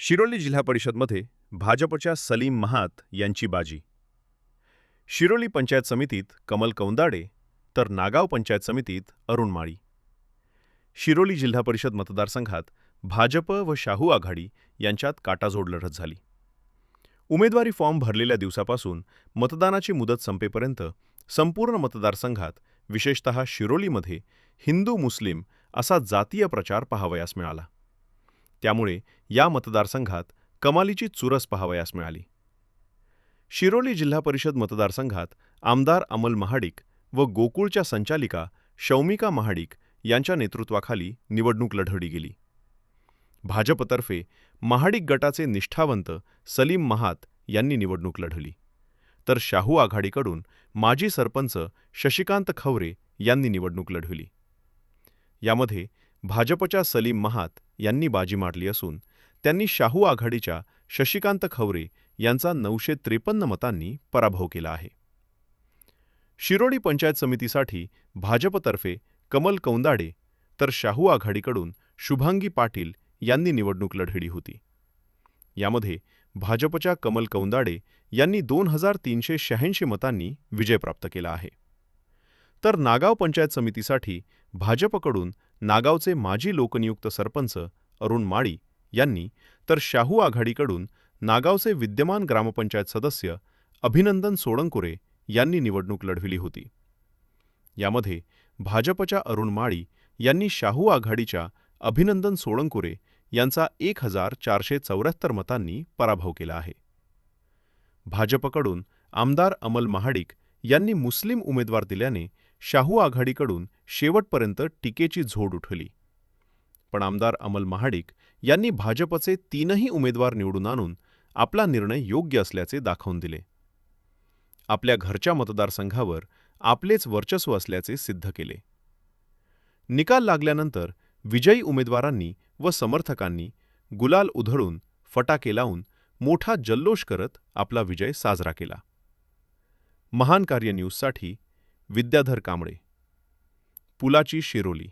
शिरोली जिल्हा परिषदमध्ये भाजपच्या सलीम महात यांची बाजी. शिरोली पंचायत समितीत कमल कौंदाडे तर नागाव पंचायत समितीत अरुण माळी. शिरोली जिल्हा परिषद मतदारसंघात भाजप व शाहू आघाडी यांच्यात काटाजोड लढत झाली. उमेदवारी फॉर्म भरलेल्या दिवसापासून मतदानाची मुदत संपेपर्यंत संपूर्ण मतदारसंघात विशेषतः शिरोलीमध्ये हिंदू मुस्लिम असा जातीय प्रचार पाहावयास मिळाला. त्यामुळे या मतदारसंघात कमालीची चुरस पाहावयास मिळाली. शिरोली जिल्हा परिषद मतदारसंघात आमदार अमल महाडिक व गोकुळच्या संचालिका शौमिका महाडिक यांच्या नेतृत्वाखाली निवडणूक लढवली गेली. भाजपतर्फे महाडिक गटाचे निष्ठावंत सलीम महात यांनी निवडणूक लढवली, तर शाहू आघाडीकडून माजी सरपंच शशिकांत खवरे यांनी निवडणूक लढवली. यामध्ये भाजपच्या सलीम महात यांनी बाजी मारली असून त्यांनी शाहू आघाडीच्या शशिकांत खवरे यांचा 953 मतांनी पराभव केला आहे. शिरोली पंचायत समितीसाठी भाजपतर्फे कमल कौंदाडे तर शाहू आघाडीकडून शुभांगी पाटील यांनी निवडणूक लढवली होती. यामध्ये भाजपच्या कमल कौंदाडे यांनी 2386 मतांनी विजय प्राप्त केला आहे. तर नागाव पंचायत समितीसाठी भाजपकडून नागावचे माजी लोकनियुक्त सरपंच अरुण माळी यांनी तर शाहू आघाडीकडून नागावचे विद्यमान ग्रामपंचायत सदस्य अभिनंदन सोळंकुरे यांनी निवडणूक लढवली होती. यामध्ये भाजपच्या अरुण माळी यांनी शाहू आघाडीच्या अभिनंदन सोळंकुरे यांचा 1474 मतांनी पराभव केला आहे. भाजपकडून आमदार अमल महाडिक यांनी मुस्लिम उमेदवार दिल्याने शाहू आघाडीकडून शेवटपर्यंत टीकेची झोड उठवली. पण आमदार अमल महाडिक यांनी भाजपचे 3ही उमेदवार निवडून आणून आपला निर्णय योग्य असल्याचे दाखवून दिले. आपल्या घरच्या मतदारसंघावर आपलेच वर्चस्व असल्याचे सिद्ध केले. निकाल लागल्यानंतर विजयी उमेदवारांनी व समर्थकांनी गुलाल उधळून फटाके लावून मोठा जल्लोष करत आपला विजय साजरा केला. महान कार्य न्यूजसाठी विद्याधर कांबळे, पुलाची शिरोली.